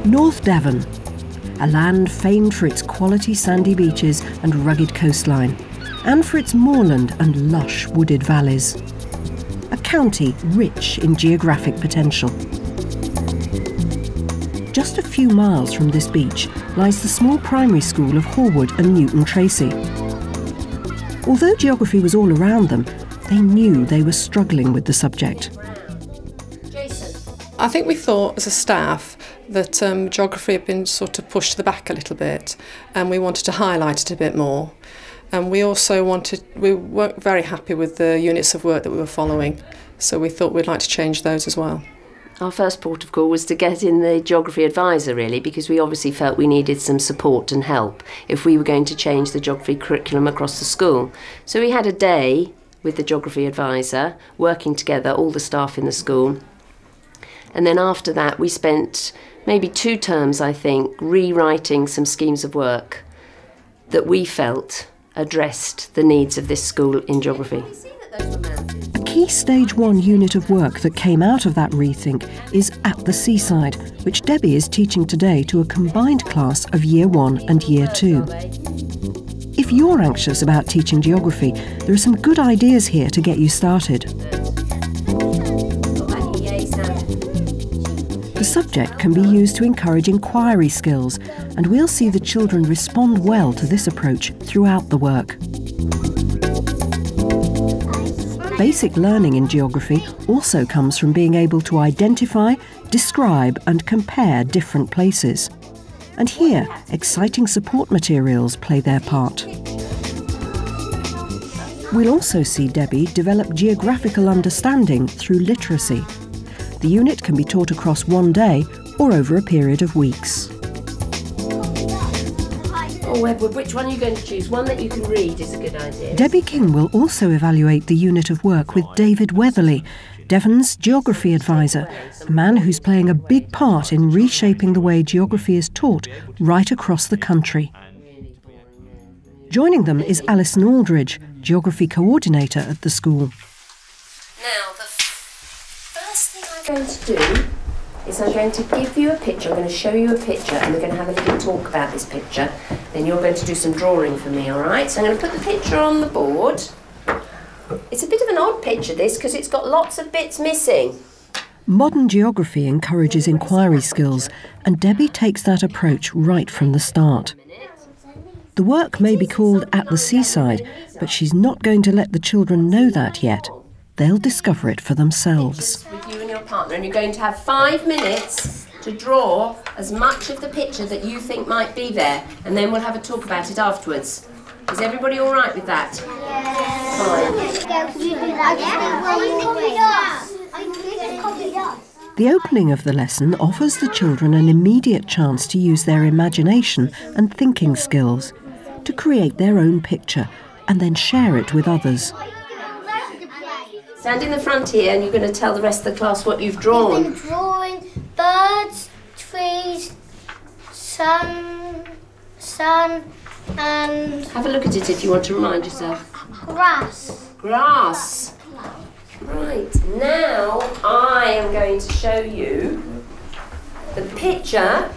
North Devon, a land famed for its quality sandy beaches and rugged coastline, and for its moorland and lush wooded valleys. A county rich in geographic potential. Just a few miles from this beach lies the small primary school of Horwood and Newton Tracy. Although geography was all around them, they knew they were struggling with the subject. I think we thought as a staff that geography had been sort of pushed to the back a little bit, and we wanted to highlight it a bit more. And we weren't very happy with the units of work that we were following, so we thought we'd like to change those as well. Our first port of call was to get in the geography advisor, really, because we obviously felt we needed some support and help if we were going to change the geography curriculum across the school. So we had a day with the geography advisor, working together, all the staff in the school. And then after that, we spent maybe 2 terms, I think, rewriting some schemes of work that we felt addressed the needs of this school in geography. A key Stage 1 unit of work that came out of that rethink is At the Seaside, which Debbie is teaching today to a combined class of Year 1 and Year 2. If you're anxious about teaching geography, there are some good ideas here to get you started. The subject can be used to encourage inquiry skills, and we'll see the children respond well to this approach throughout the work. Basic learning in geography also comes from being able to identify, describe and compare different places. And here, exciting support materials play their part. We'll also see Debbie develop geographical understanding through literacy. The unit can be taught across one day or over a period of weeks. Oh, Edward, which one are you going to choose? One that you can read is a good idea. Debbie King will also evaluate the unit of work with David Weatherly, Devon's geography advisor, a man who's playing a big part in reshaping the way geography is taught right across the country. Joining them is Alison Aldridge, geography coordinator at the school. Now, the first thing I'm going to do is I'm going to give you a picture. I'm going to show you a picture, and we're going to have a little talk about this picture. Then you're going to do some drawing for me, all right? So I'm going to put the picture on the board. It's a bit of an odd picture, this, because it's got lots of bits missing. Modern geography encourages inquiry skills, and Debbie takes that approach right from the start. The work may be called At the Seaside, but she's not going to let the children know that yet. They'll discover it for themselves. With you and your partner, and you're going to have 5 minutes to draw as much of the picture that you think might be there, and then we'll have a talk about it afterwards. Is everybody all right with that? Fine. The opening of the lesson offers the children an immediate chance to use their imagination and thinking skills, to create their own picture and then share it with others. Stand in the front here, and you're going to tell the rest of the class what you've drawn. I've been drawing birds, trees, sun, and... Have a look at it if you want to remind yourself. Grass. Grass. Right, now I am going to show you the picture,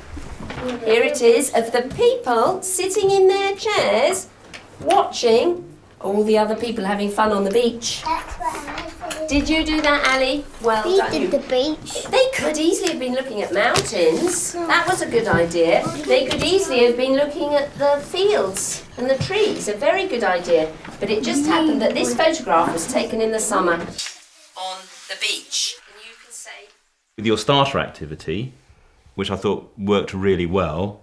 here it is, of the people sitting in their chairs watching all the other people having fun on the beach. That's what I said. Did you do that, Ali? Well done. We did the beach. They could easily have been looking at mountains. That was a good idea. They could easily have been looking at the fields and the trees. A very good idea. But it just happened that this photograph was taken in the summer on the beach. And you can say... With your starter activity, which I thought worked really well,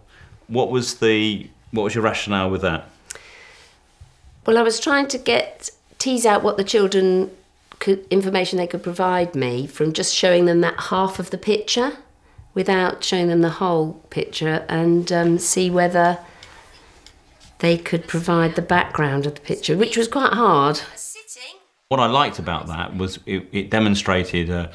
what was your rationale with that? Well, I was trying to tease out what the children information they could provide me from just showing them that half of the picture without showing them the whole picture, and see whether they could provide the background of the picture, which was quite hard. What I liked about that was it demonstrated an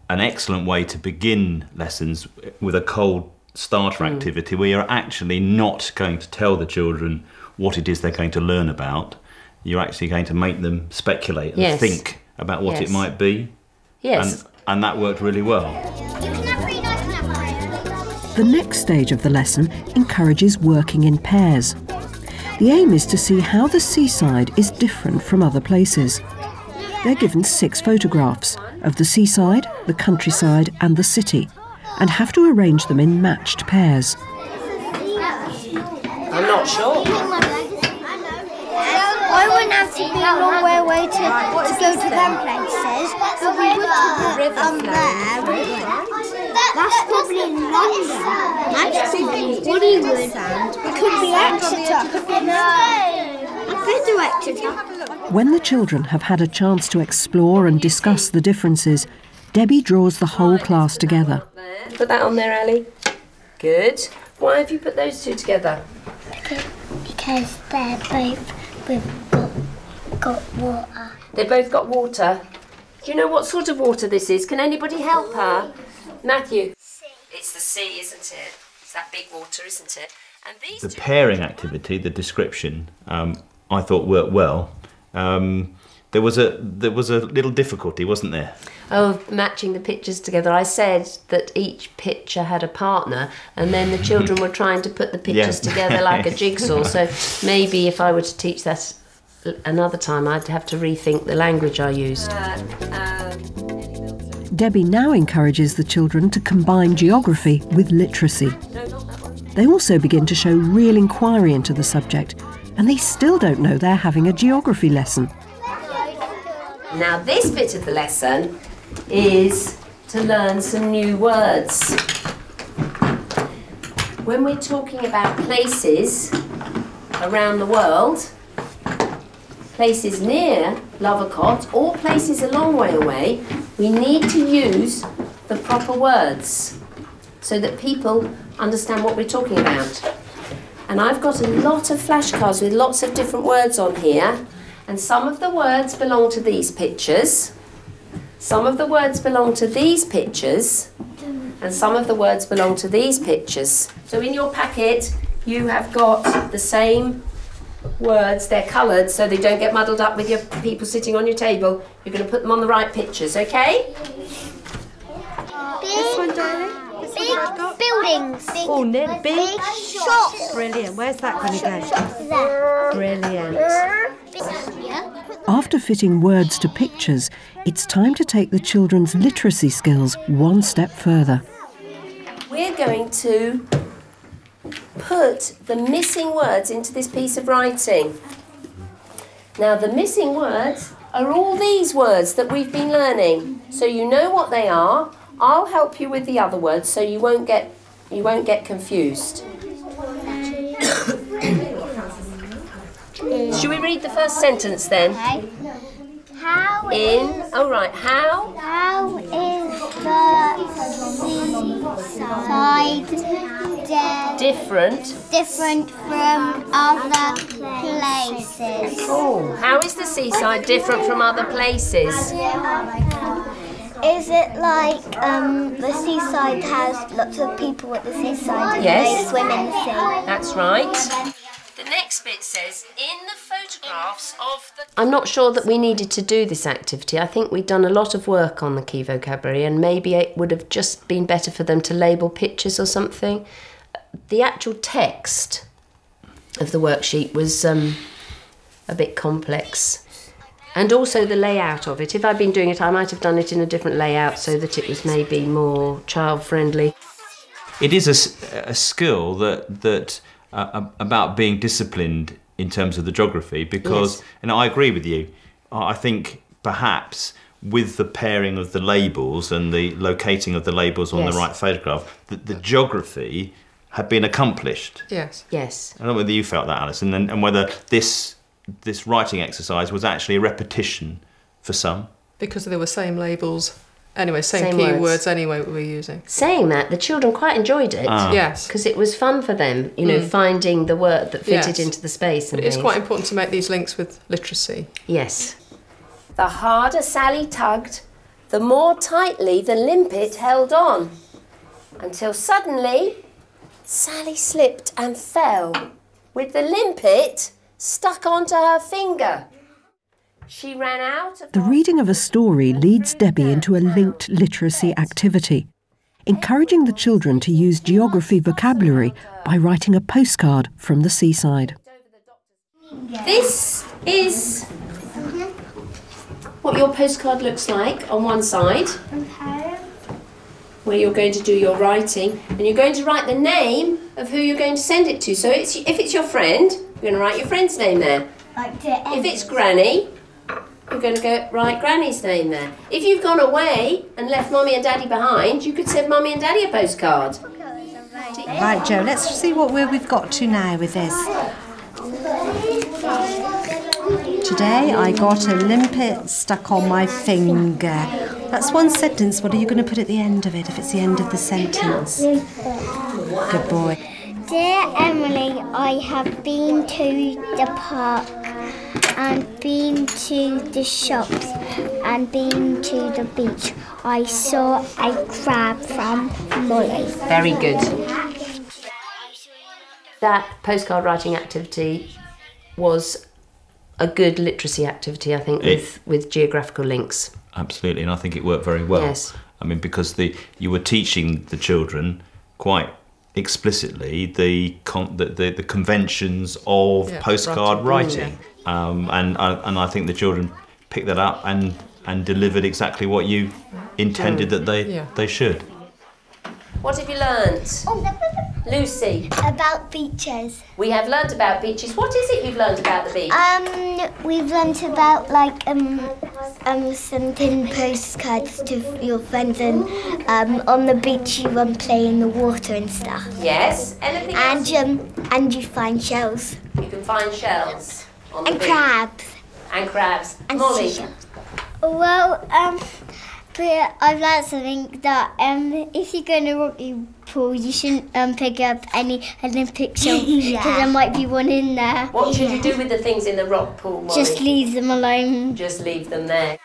excellent way to begin lessons with a cold starter activity where you're actually not going to tell the children what it is they're going to learn about. You're actually going to make them speculate and think about what it might be. Yes. And that worked really well. The next stage of the lesson encourages working in pairs. The aim is to see how the seaside is different from other places. They're given 6 photographs of the seaside, the countryside and the city, and have to arrange them in matched pairs. I'm not sure. I wouldn't have to be a long way away to go to them places, but we would there. That's probably in London. That's probably Hollywood. It could be Exeter. Could be a bit of Exeter. When the children have had a chance to explore and discuss the differences, Debbie draws the whole class together. Put that on there, Ellie. Good. Why have you put those two together? Because they're both got water. They both got water. Do you know what sort of water this is? Can anybody help her? Matthew? It's the sea, isn't it? It's that big water, isn't it? And these The pairing activity, the description, I thought worked well. There was a little difficulty, wasn't there? Oh, matching the pictures together. I said that each picture had a partner, and then the children were trying to put the pictures together like a jigsaw. So maybe if I were to teach that another time, I'd have to rethink the language I used. Debbie now encourages the children to combine geography with literacy. They also begin to show real inquiry into the subject, and they still don't know they're having a geography lesson. Now this bit of the lesson is to learn some new words. When we're talking about places around the world, places near Lovercott or places a long way away, we need to use the proper words so that people understand what we're talking about. And I've got a lot of flashcards with lots of different words on here, and some of the words belong to these pictures, some of the words belong to these pictures, and some of the words belong to these pictures. So in your packet you have got the same words, they're coloured so they don't get muddled up with your people sitting on your table. You're going to put them on the right pictures, okay? This one, darling. Big buildings. Oh, near big shops. Brilliant. Where's that going to go? Brilliant. After fitting words to pictures, it's time to take the children's literacy skills one step further. We're going to put the missing words into this piece of writing. Now, the missing words are all these words that we've been learning. So you know what they are. I'll help you with the other words so you won't get confused. Should we read the first sentence then? How How is the seaside different from other places? Oh, how is the seaside different from other places? Is it like the seaside has lots of people at the seaside and Yes. they swim in the sea? That's right. The next bit says, in the photographs of the... I'm not sure that we needed to do this activity. I think we'd done a lot of work on the key vocabulary, and maybe it would have just been better for them to label pictures or something. The actual text of the worksheet was a bit complex. And also the layout of it. If I'd been doing it, I might have done it in a different layout so that it was maybe more child-friendly. It is a skill that about being disciplined in terms of the geography, because, Yes. and I agree with you, I think perhaps with the pairing of the labels and the locating of the labels on Yes. the right photograph, the geography had been accomplished. Yes. Yes. I don't know whether you felt that, Alice, and whether this writing exercise was actually a repetition for some. Because they were same labels. Anyway, Same key words. words anyway we were using. Saying that, the children quite enjoyed it. Yes. Because it was fun for them, you know, finding the word that fitted Yes. into the space. And But it's things. quite important to make these links with literacy. Yes. The harder Sally tugged, the more tightly the limpet held on, until suddenly Sally slipped and fell, with the limpet stuck onto her finger. She ran out of... The reading of a story leads Debbie into a linked literacy activity. encouraging the children to use geography vocabulary by writing a postcard from the seaside. This is what your postcard looks like on one side, where you're going to do your writing, and you're going to write the name of who you're going to send it to. So if it's your friend, you're going to write your friend's name there. If it's Granny, you're going to write Granny's name there. If you've gone away and left Mummy and Daddy behind, you could send Mummy and Daddy a postcard. Right, Joe, let's see where we've got to now with this. Today I got a limpet stuck on my finger. That's one sentence. What are you going to put at the end of it if it's the end of the sentence? Good boy. Dear Emily, I have been to the park and been to the shops and been to the beach. I saw a crab from Molly. Very good. That postcard writing activity was a good literacy activity, I think, with geographical links. Absolutely, and I think it worked very well. Yes. I mean, because you were teaching the children quite explicitly the conventions of postcard writing. And I think the children picked that up and delivered exactly what you intended that they should. What have you learnt? Lucy? About beaches. We have learnt about beaches. What is it you've learnt about the beach? We've learnt about sending postcards to your friends and on the beach you play in the water and stuff. Yes. Anything else? And you find shells. You can find shells on the And beach. crabs. And crabs. And Molly? seashells. Well, I've learnt something that if you go in a rocky pool, you shouldn't pick up any Olympic shells because there might be one in there. What should you do with the things in the rock pool, Molly? Just leave them alone. Just leave them there.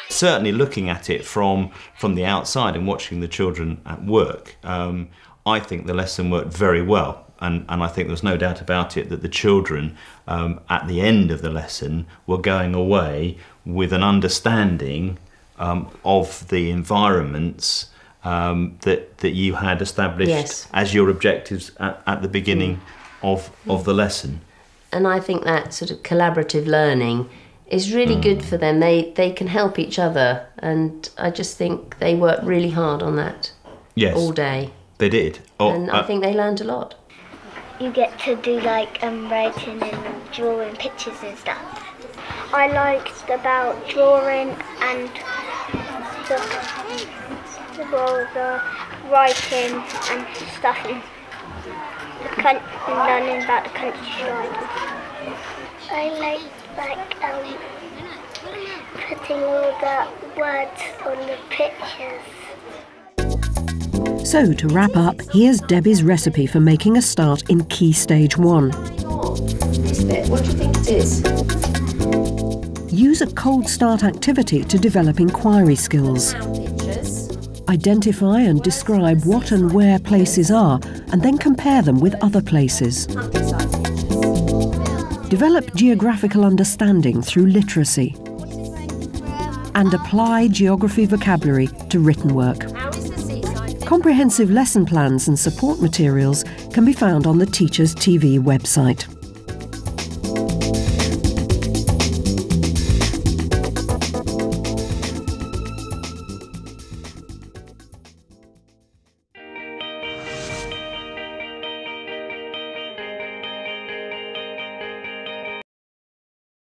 Certainly looking at it from the outside and watching the children at work, I think the lesson worked very well. And I think there's no doubt about it that the children at the end of the lesson were going away with an understanding of the environments that you had established as your objectives at the beginning of the lesson. And I think that sort of collaborative learning is really good for them. They can help each other, and I just think they worked really hard on that all day. They did. And I think they learned a lot. You get to do writing and drawing pictures and stuff. I liked about drawing and the writing and stuff and learning about the countryside. I liked putting all the words on the pictures. So, to wrap up, here's Debbie's recipe for making a start in Key Stage 1. This bit, what do you think it is? Use a cold start activity to develop inquiry skills. Identify and describe what and where places are, and then compare them with other places. Develop geographical understanding through literacy. And apply geography vocabulary to written work. Comprehensive lesson plans and support materials can be found on the Teachers TV website.